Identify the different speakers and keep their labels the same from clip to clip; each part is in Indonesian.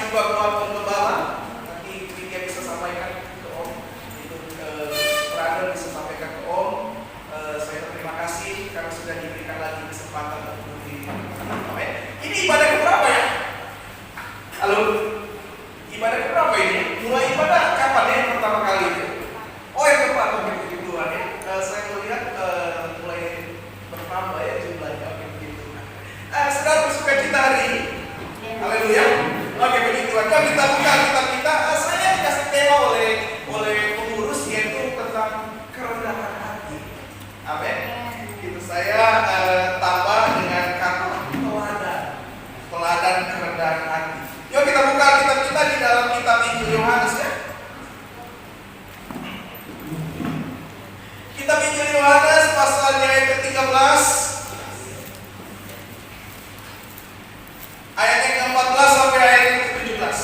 Speaker 1: juga buat pengembala. Nanti dia bisa sampaikan ke Om. Itu brother bisa sampaikan ke Om. Saya terima kasih karena sudah diberikan lagi kesempatan untuk diri. Amin. Ini ibadah keberapa ya? Halo? Ibadah keberapa ini? Mulai ibadah kapan ya pertama kali itu? Oh yang keempat, begitu duluan ya. Saya melihat mulai bertambah ya jumlahnya begitu. Saudara bersuka cita hari ini. Haleluya. Oke begitu aja kita buka kitab kita. Saya dikasih tema oleh pengurus yaitu tentang kerendahan hati. Amin. Itu saya tambah dengan kata teladan kerendahan hati. Yuk kita buka kitab kita di dalam kitab Injil Yohanes ya. Kitab Injil Yohanes pasalnya yang ke-13 ayat yang ke-14 sampai ayat yang ke-17.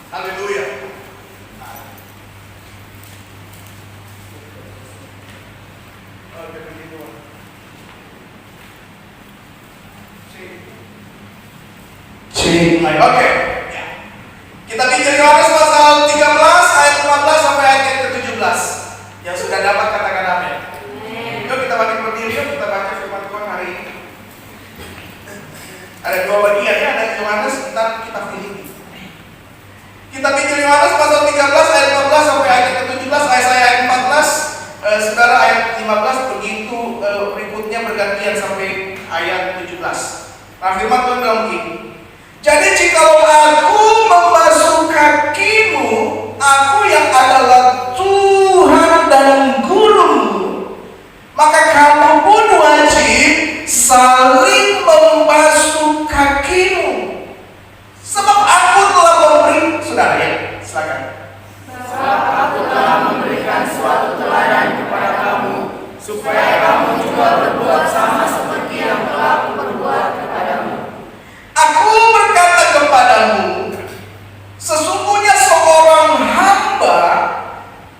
Speaker 1: Haleluya. Oke begitu. Oke. Ya. Kitab Injil Yohanes pasal 13 ayat 14 sampai ayat yang ke-17. Yang sudah dapat katakan amin. Yuk kita bangkit berdiri, yuk kita baca firman Tuhan hari ini. Ada dua bagian ya, ada Yohanes, kita Filipi. Kitab Injil Yohanes pasal 13 ayat 14 sampai ayat yang ke-17, ayat 14, saudara ayat 15 begitu berikutnya bergantian sampai ayat 17. Nah firman Tuhan bilang begini. Jadi jikalau aku membasuh kakimu, aku yang adalah Tuhan dan gurumu, maka kamu pun wajib saling membasuh kakimu. Sebab aku telah memberi, saudara ya, silakan.
Speaker 2: Sebab aku telah memberikan suatu teladan kepada kamu, supaya kamu juga berbuat sama seperti yang telah kuperbuat kepadamu.
Speaker 1: Aku berkata kepadamu, sesungguhnya seorang hamba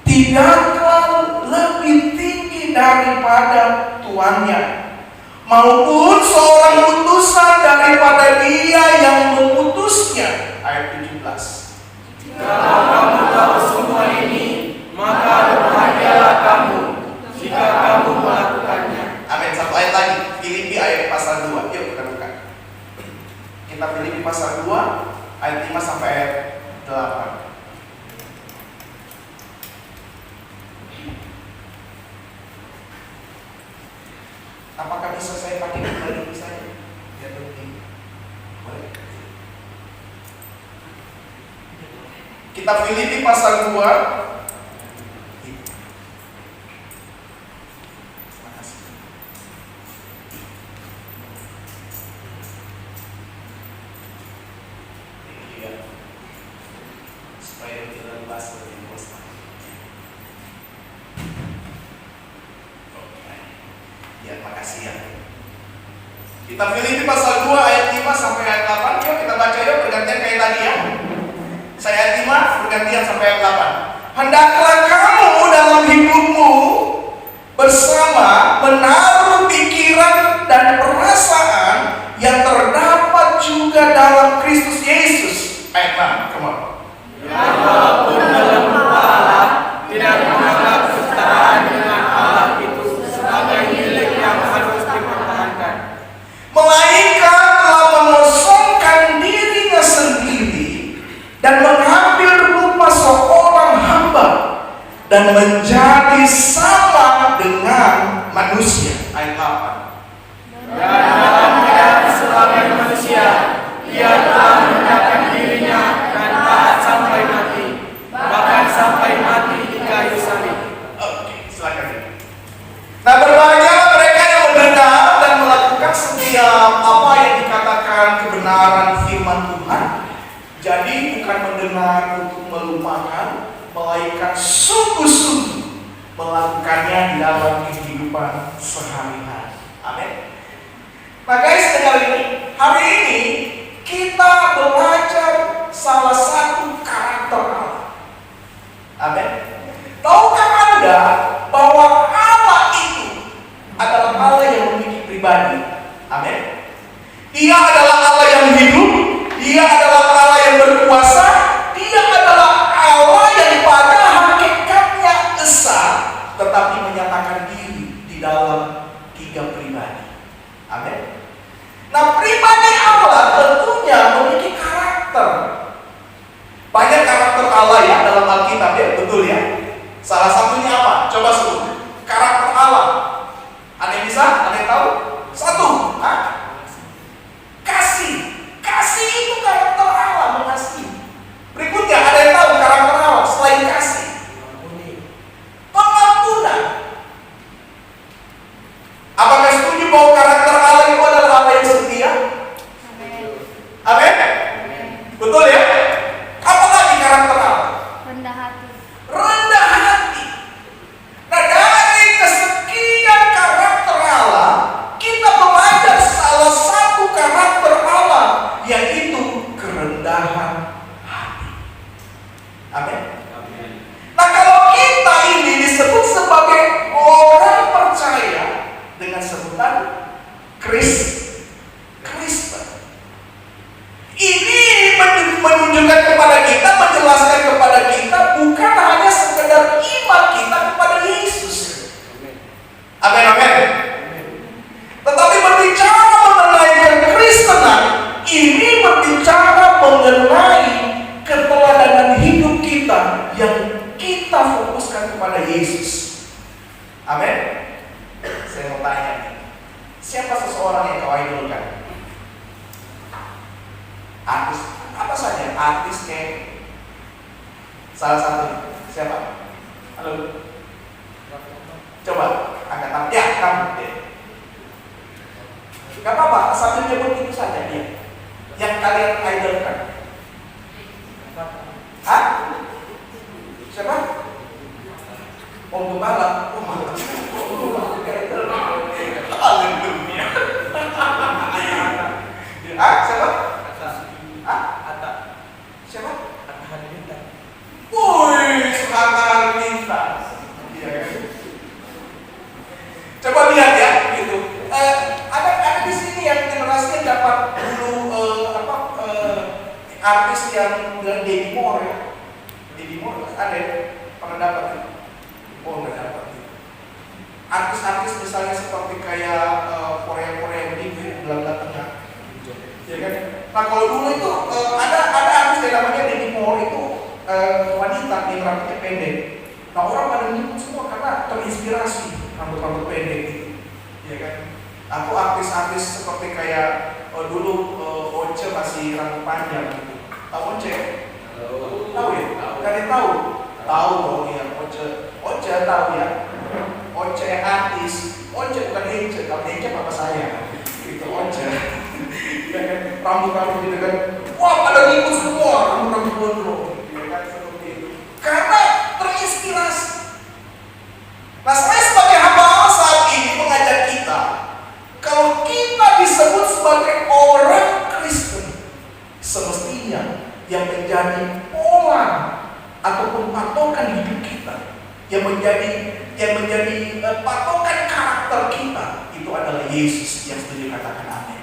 Speaker 1: tidaklah lebih tinggi daripada tuannya, maupun seorang utusan daripada dia yang mengutusnya. Ayat 17.
Speaker 2: Kalau kamu tahu semua ini, maka berbahagialah kamu jika kamu melakukannya.
Speaker 1: Amin. Satu ayat lagi, Filipi ayat pasal 2. Yuk kita buka. Kita Filipi pasal 2 ayat 5 sampai ayat 8. Apakah bisa saya pakai kembali misalnya? Ya begini. Boleh. Kita Filipi pasal 2. Kita Filipi pasal 2 ayat 5 sampai ayat 8. Yuk kita baca yuk bergantian kayak tadi ya. Saya ayat 5 bergantian sampai ayat 8. Hendaklah kamu dalam hidupmu bersama menaruh pikiran dan perasaan yang terdapat juga dalam Kristus Yesus. Ayat 6, come on.
Speaker 2: Yang walaupun dalam rupa Allah tidak menganggap kesetaraan dengan Allah itu sebagai milik yang harus dipertahankan,
Speaker 1: melainkan telah mengosongkan dirinya sendiri dan mengambil rupa seorang hamba dan menjadi sama dengan manusia. Ayat 8.
Speaker 2: dan dalam keadaan sebagai manusia, ia telah merendahkan dirinya dan taat sampai mati, bahkan sampai mati di kayu salib.
Speaker 1: Oke, silakan. Nah, berbahagialah mereka yang mendengar dan melakukan setiap apa yang dikatakan kebenaran firman Tuhan. Jadi bukan mendengar untuk melupakan, melainkan sungguh-sungguh melakukannya di dalam kehidupan sehari-hari. Amin. Nah guys, dengar ini. Hari ini kita belajar salah satu karakter Allah. Amin. Tahukah Anda bahwa Allah itu adalah Allah yang memiliki pribadi? Amin. Dia adalah Allah yang yang hidup, Dia adalah Allah yang berkuasa, Dia adalah Allah yang pada hakikatnya esa, tetapi menyatakan diri di dalam 3 pribadi. Amin. Nah, pribadi Allah tentunya memiliki karakter. Banyak karakter Allah ya dalam Alkitab ya, betul ya. Salah satunya apa? Coba sebut. Karakter Allah. Ada yang bisa? Ada yang tahu? 1. Kasih. Kasih itu karakter Allah, mengasihi. Berikutnya, ada yang tahu karakter Allah selain kasih? Pengampunan. Apakah setuju bahwa karakter Allah itu adalah Allah yang setia? Amin. Betul ya? Apa lagi karakter Allah?
Speaker 3: Rendah hati.
Speaker 1: Rendah hati. Nah, dari kesekian karakter Allah, kita belajar salah satu karakter Allah, yaitu kerendahan hati. Amin. Nah, kalau kita ini disebut sebagai orang percaya dengan sebutan Kristen, ini menunjukkan kepada kita, menjelaskan kepada kita bukan hanya sekedar iman kita kepada Yesus. Amin, amin. Tetapi berbicara mengenai kekristenan, ini berbicara mengenai keteladanan hidup kita yang kita fokuskan kepada Yesus. Amin. Saya mau tanya, siapa seseorang yang kau idolkan? Artis, apa saja artis kayak salah satu. Siapa? Halo. Coba angkat tangan. Ya, kamu deh. Gak apa-apa, sambil nyebut itu saja dia yang kalian idolkan. Hah? Siapa? Om Gembala. Oh, malah. Haleluya. Siapa? Atta. Siapa? Atta Halilintar. Woi, Atta Halilintar. Iya kan? Coba lihat ya, gitu. Ada di sini yang generasi yang dapat dulu artis yang bilang Deddy Moore ya. Deddy Moore ada pernah dapat? Oh, nggak dapat. Artis-artis misalnya seperti kayak Korea begitu, Belanda Tengah. Ya kan? Nah, kalau dulu itu ada artis yang namanya Deddy Moore itu wanita yang rambutnya pendek. Nah, orang pada ngikut semua karena terinspirasi rambut pendek gitu. Ya kan? Atau artis-artis seperti kayak dulu Once masih rambut panjang gitu. Tahu Once? Tahu ya? Kalian tahu? Tahu dong ya, Once tahu ya? Once artis, Once bukan Hence, kalau Hence papa saya. Itu Once. Ya kan? Rambut-rambut gitu kan. Wah, pada ngikut semua rambut-rambut gondrong. Ya kan, seperti itu. Karena terinspirasi. Nah, saya sebagai hamba Allah saat ini mengajak kita, kalau kita disebut sebagai orang Kristen, semestinya yang menjadi pola ataupun patokan hidup kita, yang menjadi patokan karakter kita, itu adalah Yesus. Yang setuju katakan amin.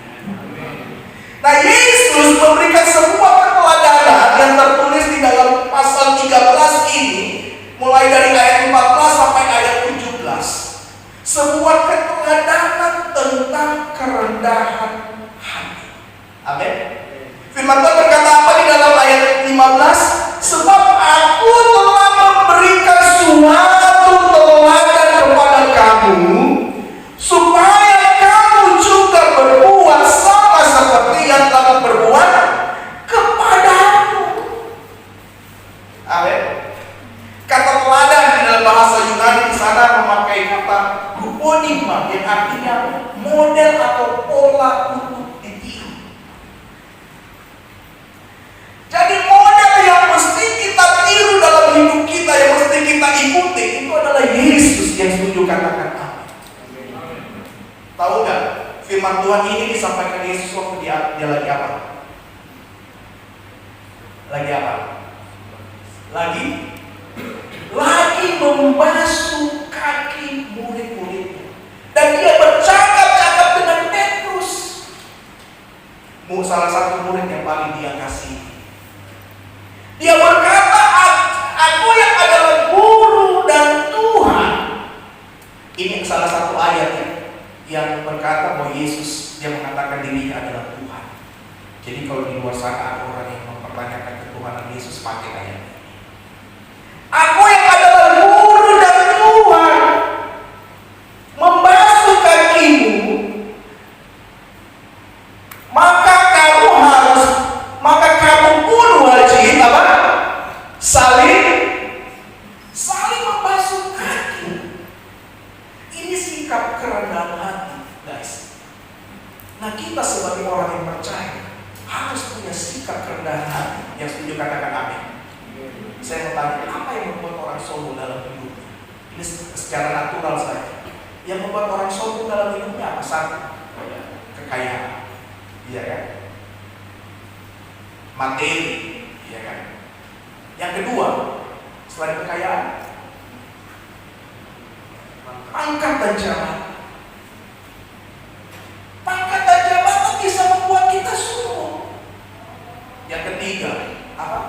Speaker 1: Nah, Yesus memberikan sebuah keteladanan yang tertulis di dalam pasal 13 ini, mulai dari ayat 14 sampai ayat 17. Sebuah keteladanan tentang kerendahan hati. Amin. Firman Tuhan berkata apa di dalam ayat 15? Sebab aku telah memberikan suatu teladan kepada kamu, supaya kamu juga berbuat sama seperti yang telah berbuat kepadaku. Amin. Kata teladan di dalam bahasa Yunani di sana memakai kata huponima yang artinya model atau pola untuk ditiru. Jadi model yang mesti kita tiru dalam hidup kita, yang mesti kita ikuti, itu adalah Yesus. Yang setuju katakan amin. Tahu nggak? Firman Tuhan ini disampaikan Yesus waktu dia lagi apa? Lagi membasuh kaki murid-muridnya. Dan dia bercakap-cakap dengan Petrus. Salah satu bahwa Yesus, dia mengatakan dirinya adalah Tuhan. Jadi kalau di luar sana ada orang yang mempertanyakan ketuhanan Yesus, pakai ayat ini. Aku yang adalah guru dan Tuhan, membasuh kakimu, maka kamu pun wajib apa? Saling membasuh kaki. Ini sikap kerendahan hati, guys. Nah, kita sebagai orang yang percaya harus punya sikap kerendahan hati. Yang setuju katakan amin. Saya mau tanya, apa yang membuat orang sombong dalam hidupnya? Ini secara natural saja. Yang membuat orang sombong dalam hidupnya apa? Satu, kekayaan. Iya kan? Materi. Iya kan? Yang kedua, selain kekayaan, pangkat dan jabatan. Pangkat dan jabatan bisa membuat kita sombong. Yang ketiga, apa?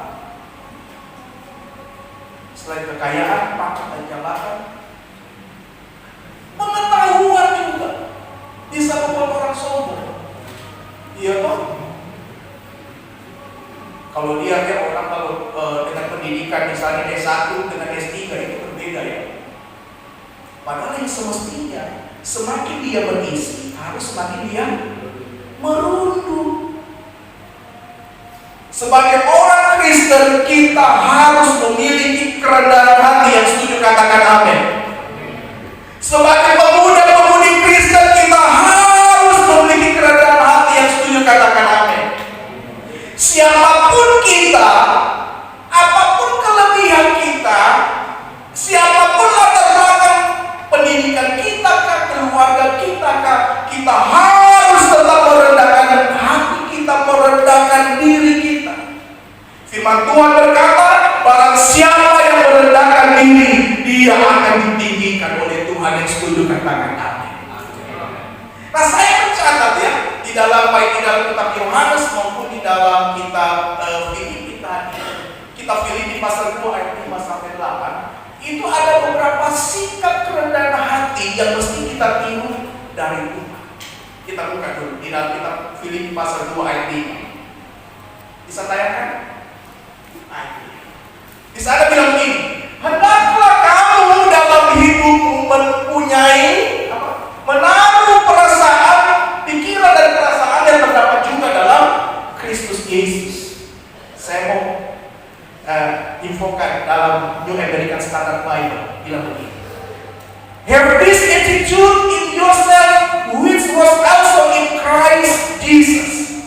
Speaker 1: Selain kekayaan, pangkat dan jabatan, pengetahuan juga bisa membuat orang sombong. Iya toh? Kalau dia orang dengan pendidikan misalnya S1 dengan S3 itu berbeda ya. Padahal yang semestinya semakin dia berisi harus semakin dia merunduk. Sebagai orang Kristen kita harus memiliki kerendahan hati. Yang setuju katakan amin. Sebagai pemuda-pemudi Kristen kita harus memiliki kerendahan hati. Yang setuju katakan amin. Siapapun kita, apapun kelebihan kita, siapapun latar belakang pendidikan kita, keluarga kita, kita harus tetap merendahkan hati kita, merendahkan diri kita. Firman Tuhan berkata, barang siapa yang merendahkan diri, dia akan ditinggikan oleh Tuhan. Yang setuju katakan amin. Nah, saya mencatat ya, di dalam baik di dalam kitab Yohanes maupun di dalam kitab Filipi tadi, kitab Filipi pasal 2 ayat 5 sampai 8, itu ada beberapa sikap kerendahan hati yang mesti kita tiru dari Tuhan. Kita buka dulu di dalam kitab Filipi pasal 2 ayat 5. Bisa tayangkan? Di sana bilang ini, hendaklah kamu dalam hidupmu mempunyai menaruh perasaan, pikiran dan perasaan yang terdapat juga dalam Kristus Yesus. Saya mau infokan dalam New American Standard Bible bilang begini. Have this attitude in yourself which was also in Christ Jesus.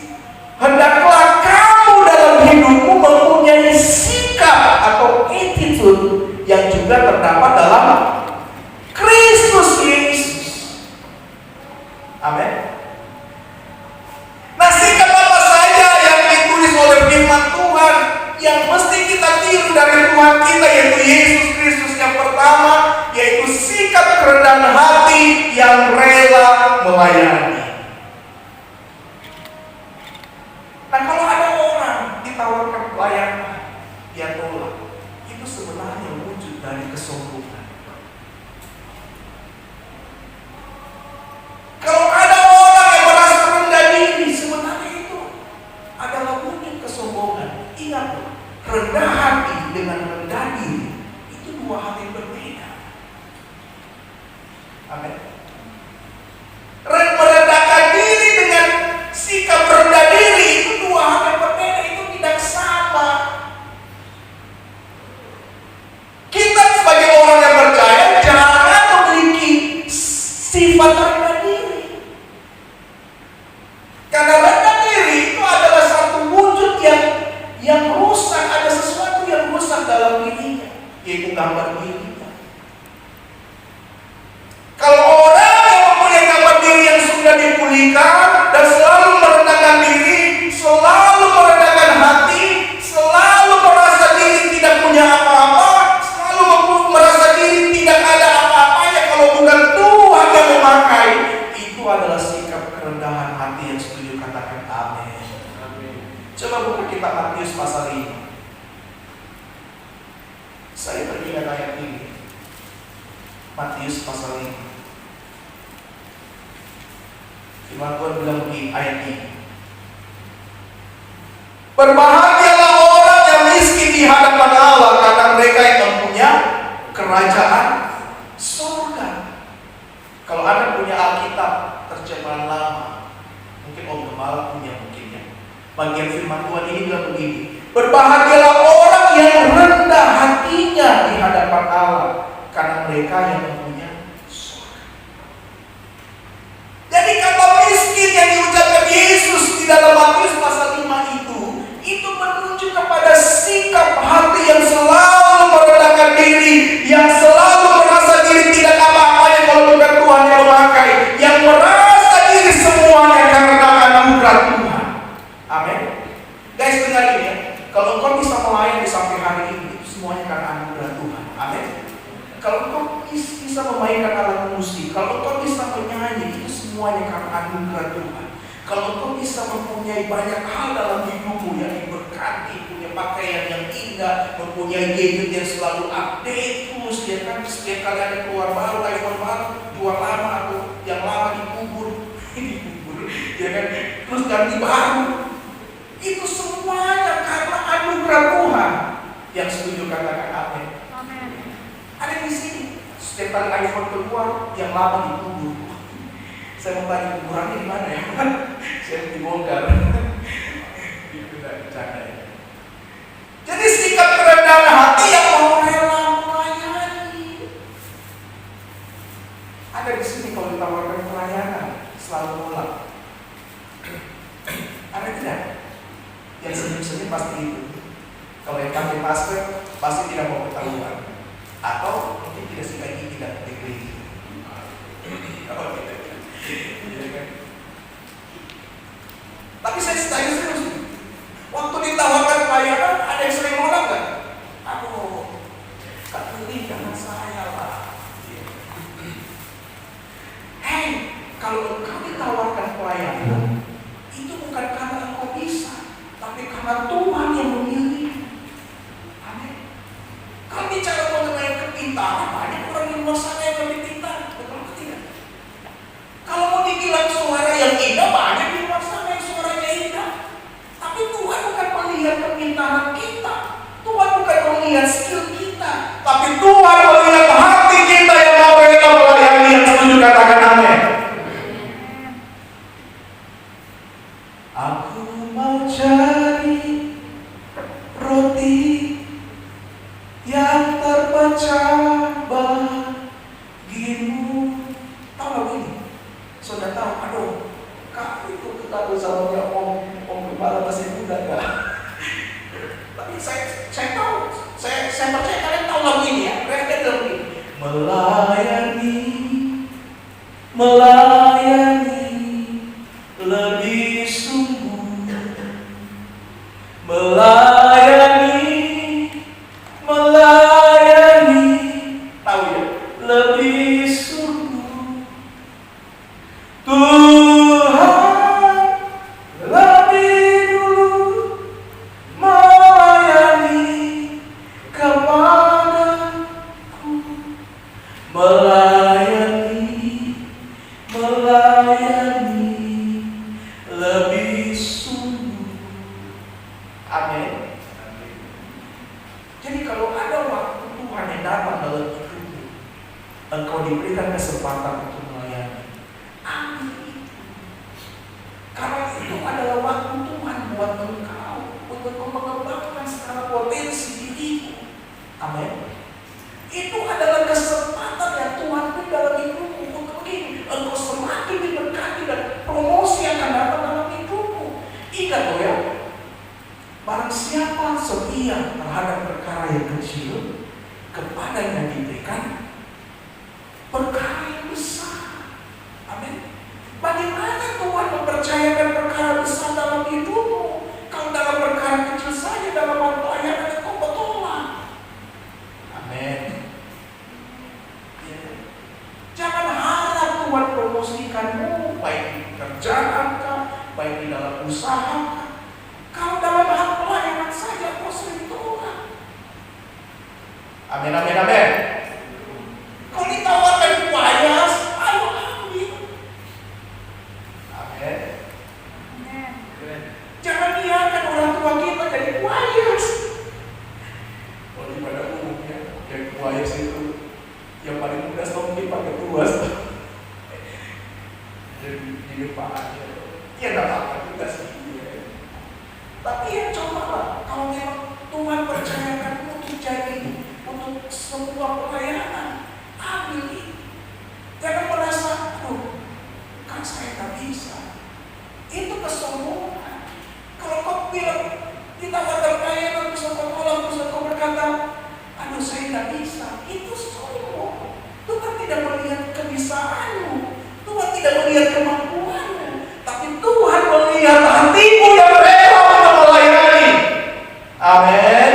Speaker 1: Hendaklah kamu dalam hidupmu mempunyai sikap atau attitude yang juga terdapat dalam Kristus Yesus. Amin. Nah, sikap apa saja yang ditulis oleh firman Tuhan yang mesti kita tiru dari Tuhan kita, yaitu Yesus Kristus. Yang pertama yaitu sikap kerendahan hati yang rela melayani. Nah, kalau ada orang ditawarkan pelayanan, dia tolak, itu sebenarnya wujud dari kesombongan. Kalau ada orang yang merasa rendah diri, sebenarnya itu adalah wujud kesombongan. Ingat, rendah hati dengan rendah diri itu dua hal yang berbeda. Amin. Merendahkan diri dengan sikap rendah diri itu dua hal yang berbeda, itu tidak sama. Kita sebagai orang yang percaya jangan memiliki sifat rendah diri. Karena rendah diri itu adalah satu wujud yang rusak, ada sesuatu yang rusak dalam dirinya, yaitu gambar dirinya. Kalau orang yang mempunyai gambar diri yang sudah dipulihkan dan selalu merendahkan diri, selalu merendahkan hati, selalu merasa diri tidak punya apa-apa, selalu merasa diri tidak ada apa-apanya kalau bukan Tuhan yang memakai, itu adalah sikap kerendahan hati. Yang setuju katakan amin. Coba buka kitab Matius pasal 5. Saya teringat ayat ini. Matius pasal 5. Firman Tuhan bilang begini, ayat ini. Berbahagialah orang yang miskin di hadapan Allah, karena mereka yang mempunyai kerajaan surga. Kalau Anda punya Alkitab terjemahan lama, mungkin Om Gembala punya mungkinnya. Bagian firman Tuhan ini bilang begini, berbahagialah orang yang rendah hatinya di hadapan Allah, karena mereka yang mempunyai surga. Jadi kata miskin yang diucapkan Yesus di dalam Matius pasal 5 itu menunjuk kepada sikap hati yang selalu merendahkan diri, yang selalu merasa diri tidak apa-apanya kalau bukan Tuhan yang memakai, yang merasa diri semuanya karena anugerah Tuhan. Amin. Guys, dengar ini ya. Kalau engkau bisa melayani sampai hari ini, itu semuanya karena anugerah Tuhan. Amin. Kalau engkau bisa memainkan alat musik, kalau engkau bisa menyanyi, itu semuanya karena anugerah Tuhan. Kalau engkau bisa mempunyai banyak hal dalam hidupmu yang diberkati, punya pakaian yang indah, mempunyai gadget yang selalu update terus, ya kan, setiap kali ada keluar baru, iPhone baru, jual lama atau yang lama dikubur, ya kan, terus ganti baru. Itu semuanya karena anugerah Tuhan. Yang setuju katakan amin. Ada di sini, setiap kali iPhone keluar, yang lama dikubur. Saya mau tanya kuburannya di mana ya? Saya dibongkar. Itu tidak bercanda ya. Jadi sikap kerendahan hati yang mau rela melayani. Ada di sini kalau ditawarkan pelayanan selalu nolak. Ada tidak? Yang senyum-senyum pasti itu. Kalau yang pakai masker pasti tidak mau ketahuan. Atau mungkin tidak sih lagi tidak diberi. Kalau tidak. Tapi saya tanya serius, waktu ditawarkan pelayanan ada yang sering nolak nggak? Aduh, Kak Lili jangan saya lah. Hei, kalau engkau ditawarkan pelayanan, itu bukan karena engkau bisa, tapi karena Tuhan yang memilih. Amin. Kalau bicara mengenai kepintaran, banyak orang di luar sana yang lebih pintar, betul tidak? Kalau mau dibilang suara yang indah, banyak di luar sana yang suaranya indah. Tapi Tuhan bukan melihat kepintaran kita, Tuhan bukan melihat skill kita, tapi Tuhan melihat hati kita yang mau rela melayani. Yang setuju katakan amin. Aku mau jadi roti yang terpecah bagimu. Tahu lagu ini? Sudah tahu? Aduh, Kak, itu lagu zamannya Om Gembala masih muda gak? Tapi saya tahu, saya percaya kalian tahu lagu ini ya. Refnya lagu ini. Melayani lebih sungguh, melayani, tahu ya? Lebih sungguh. Tuhan lebih dulu melayani kepadaku, melayani lebih sungguh. Amin. Jadi kalau ada waktu Tuhan yang datang dalam hidupmu, engkau diberikan kesempatan untuk melayani, ambil itu. Karena itu adalah waktu Tuhan buat engkau untuk mengembangkan segala potensi dirimu. Amin. Itu adalah kesempatan yang Tuhan beri dalam hidupmu untuk ini. Engkau semakin diberkati dan promosi akan datang dalam hidupmu. Ingat loh ya, barang siapa setia terhadap perkara yang kecil, kepadanya diberikan perkara yang besar. Amin. Bagaimana Tuhan mempercayakan perkara besar dalam hidupmu, kalau dalam perkara kecil saja dalam pelayanan kau bertolak? Amin. Ya. Jangan harap Tuhan promosikanmu, baik di pekerjaan kah, baik di dalam usaha kah. Kalau dalam hal pelayanan saja kau sering tolak. Amin, amin, amin. Kalau ditawarkan kuayas, ayo ambil. Jangan biarkan orang tua kita jadi kuayas. Kalau pada umumnya yang kuayas itu yang paling mudah mungkin pakai tuas. Jadi di depannya, ya nggak apa-apa juga sih. Tapi ya cobalah, kalau memang Tuhan percayakan untuk jadi untuk semua pelayanan, ambil ini. Jangan merasa, aduh, kan saya nggak bisa. Itu kesombongan. Kalau kau bilang kita bakal pelayanan, bisa kau tolong, bisa kau berkata, aduh saya nggak bisa. Itu sombong. Tuhan tidak melihat kebisaanmu, Tuhan tidak melihat kemampuanmu, tapi Tuhan melihat hatimu yang rela untuk melayani. Amin.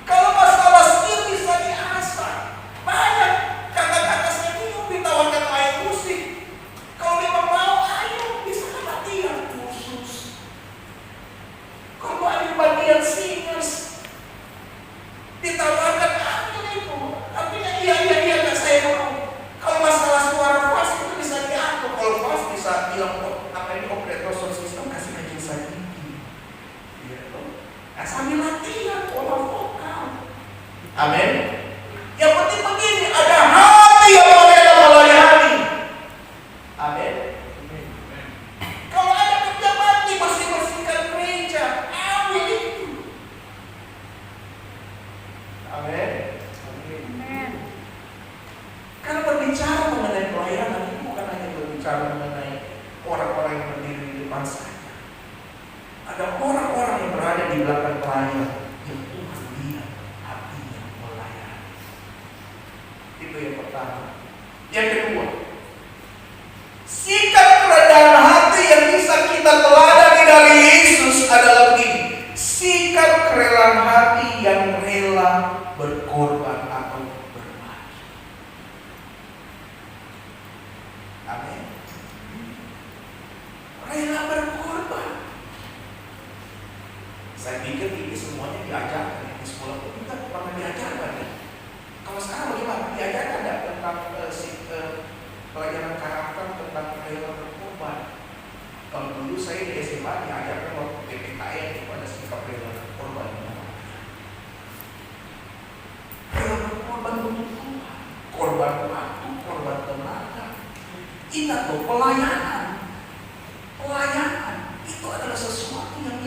Speaker 1: Kalau masalah skill bisa diasah. Banyak kakak-kakak senior ditawarkan main musik. Kalau memang mau, ayo bisa latihan khusus. Kalau ada bagian singers ditawarkan, ambil itu. Artinya iya nggak saya mau. Kalau masalah suara fast itu bisa diatur. Kalau fast bisa bilang apa ini operator sound system kasih aja saya tinggi. Gitu. Nah, sambil latihan pola vokal. Amin. Yang penting begini, ada hati yang rela melayani. Amin. Kalau ada kerja bakti bersih-bersihkan gereja, ambil itu. Amin. Karena berbicara mengenai pelayanan itu bukan hanya berbicara mengenai orang-orang yang berdiri di depan saja. Ada orang-orang yang berada di belakang pelayan yang Tuhan lihat hatinya melayani. Itu yang pertama. Yang kedua, sikap kerendahan hati yang bisa kita teladani dari Yesus adalah begini: sikap kerelaan hati yang rela berkorban atau berbagi. Amin. Rela berkorban. Saya pikir ini semuanya diajarkan di sekolah pun kita pernah diajarkan ya. Kalau sekarang bagaimana? Diajarkan tidak tentang pelajaran karakter tentang rela berkorban? Kalau dulu saya di SMA diajarkan waktu PPKN itu ada sikap rela berkorban. Rela berkorban untuk Tuhan, korban waktu, korban tenaga. Ingat loh, pelayanan itu adalah sesuatu yang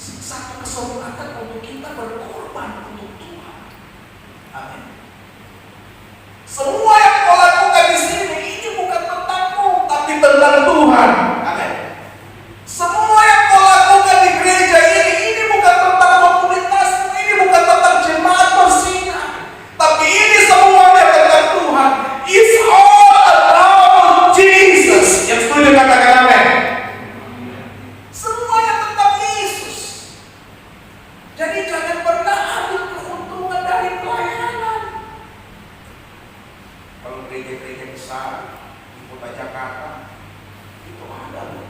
Speaker 1: satu kesempatan untuk kita berkorban untuk Tuhan. Amin. Semua yang kau lakukan di sini ini bukan tentangmu, tapi tentang Tuhan. Amin. Semua yang kau lakukan di gereja ini bukan tentang komunitasmu, ini bukan tentang jemaat bersinar, tapi ini semuanya tentang Tuhan. It's all about Jesus. Yang setuju katakan amin. Semuanya tentang Yesus. Jadi jangan pernah ambil keuntungan dari pelayanan. Kalau gereja-gereja besar di kota Jakarta itu ada loh,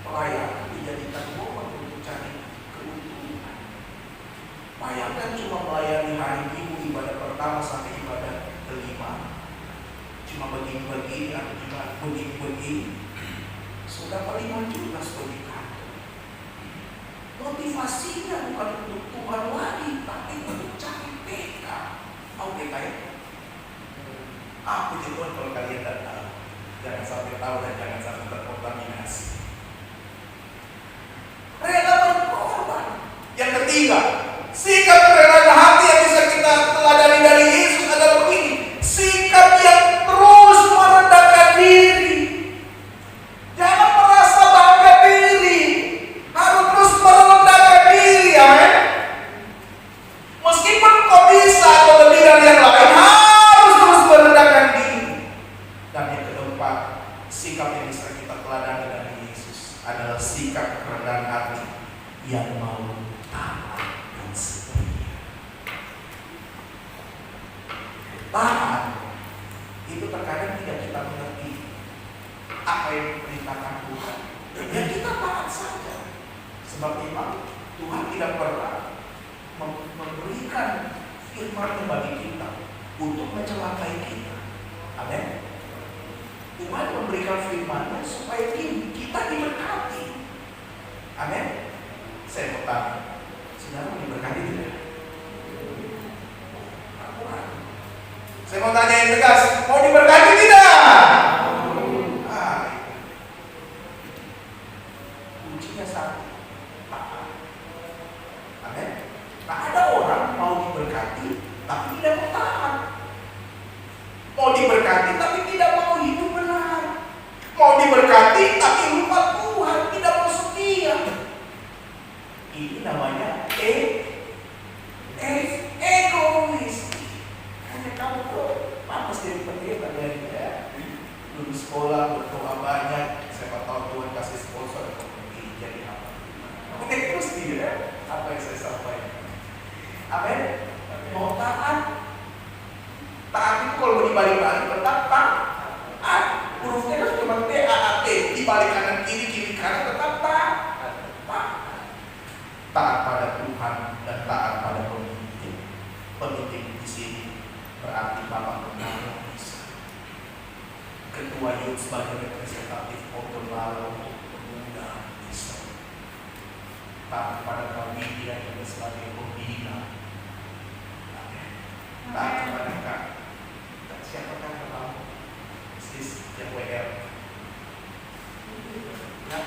Speaker 1: pelayanan dijadikan momen untuk cari keuntungan. Bayangkan cuma melayani hari Minggu ibadah pertama sampai ibadah kelima, cuma begini-begini atau cuma begini-begini, sudah 5 juta sebagai kantor. Motivasinya bukan untuk Tuhan lagi, tapi untuk cari PK. Tahu PK ya? Aku Tuhan kalau kalian tidak tahu, jangan sampai tahu dan jangan sampai terkontaminasi. Rela berkorban. Yang ketiga, sikap kerelaan hati yang bisa kita teladani dari Yesus adalah begini: sikap yang terus merendahkan diri. Jangan merasa bangga diri, harus terus merendahkan diri, amin. Meskipun kau bisa atau lebih dari yang lain, harus terus merendahkan diri. Dan yang keempat, sikap yang bisa kita teladani dari Yesus adalah sikap kerendahan hati yang mau taat dan setia. Taat itu terkadang tidak kita mengerti apa yang diperintahkan Tuhan. Ya kita taat saja. Sebab memang Tuhan tidak pernah memberikan firman bagi kita untuk mencelakai kita. Amin. Tuhan memberikan firman-Nya supaya kita diberkati. yang tegas. Mau diberkati tidak? Ah, kuncinya satu. Taat. Amin. Tak ada orang mau diberkati tapi tidak mau taat. Mau diberkati tapi tidak mau hidup benar. Mau diberkati tapi lupa Tuhan, tidak mau setia. Ini namanya egois. Hanya kamu tuh pantas jadi pendeta dari dulu sekolah berdoa banyak, siapa tahu Tuhan kasih sponsor untuk jadi apa? Terus dia apa yang saya sampaikan. Amin. Mau taat. Taat itu kalau dibalik-balik tetap taat. Hurufnya kan cuma T-A-A-T, dibalik kanan kiri, kiri kanan tetap taat. Taat pada Tuhan dan taat pada pemimpin. Pemimpin di sini berarti Bapak Purnama bisa. Ketua Youth sebagai representatif Pembalap pemuda bisa. Taat pada kami dia yang sebagai pembina. Taat kepada Kak. Siapa kan kamu? Sis yang WR. Ya.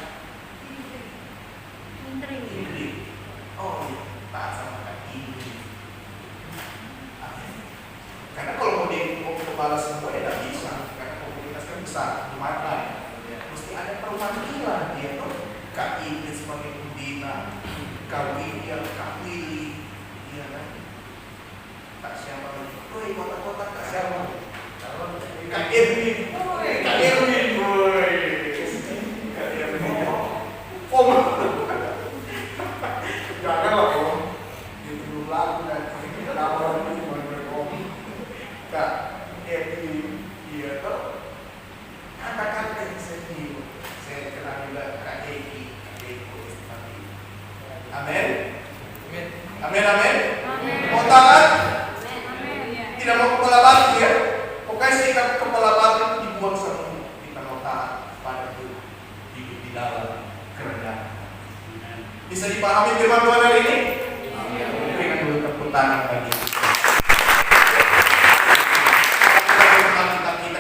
Speaker 1: Indri. Oh iya, taat sama Kak Indri. Karena kalau mau balas semua ya tidak bisa. Karena komunitas kan besar, lumayan. Mesti ada perwakilan dia tuh. Kak Indri sebagai pembina, Kak William, Kak Willy, iya kan? Kak siapa lagi? Woi, kota-kota Kak siapa? Kak Erwin. Kak Erwin. Woi. Kak Erwin. Om. Janganlah Om. Itu dulu lagu dan nama itu cuma Om. Kak Erwin. Iya tuh. Kata-kata yang sedih. Saya kenal juga Kak Eki. Kak Eko. Amin. Amin. Amin. Mau taat? Tidak mau kepala batu ya. Pokoknya sikap kepala batu itu dibuang semua. Kita mau taat pada Tuhan. Hidup di dalam kerendahan. Bisa dipahami firman Tuhan hari ini? Berikan dulu tepuk tangan bagi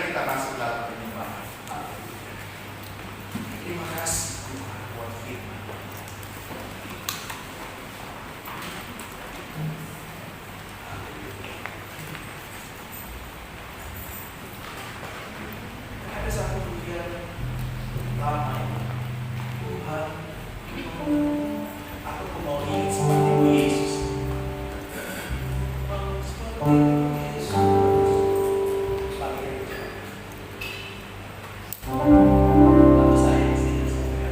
Speaker 1: kita masuk dalam penyembahan. Terima kasih Tuhan buat firman. Ada satu pujian lama Tuhan, aku mau ingin seperti Yesus. Mau seperti Yesus. Lalu saya di sini saya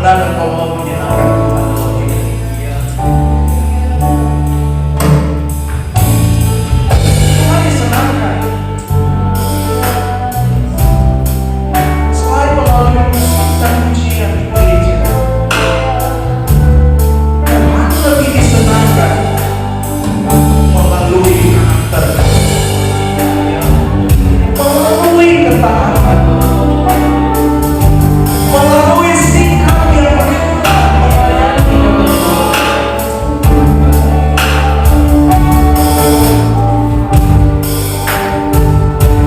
Speaker 1: benar Engkau mau menyenangkan Tuhan dalam hidup ini. Tuhan disenangkan selain melalui musik dan pujian di gereja. Tuhan lebih disenangkan melalui karakter, melalui ketaatan, melalui sikap yang melayani.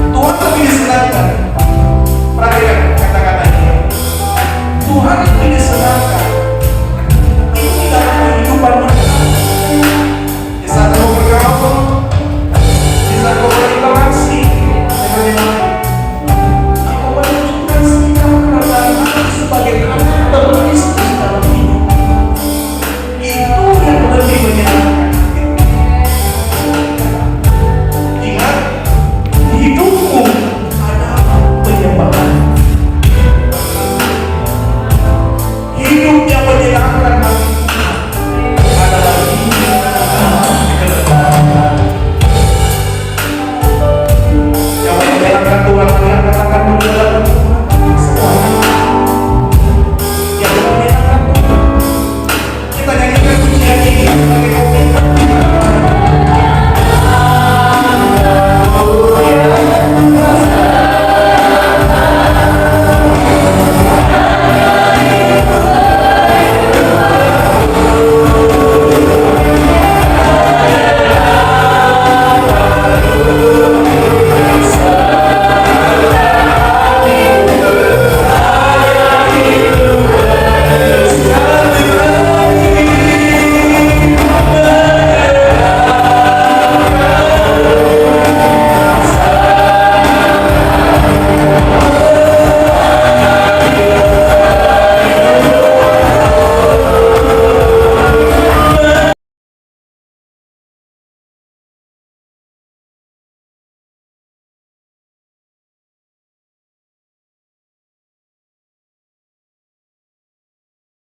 Speaker 1: Tuhan lebih disenangkan, perhatikan kata-kata ini. Tuhan lebih disenangkan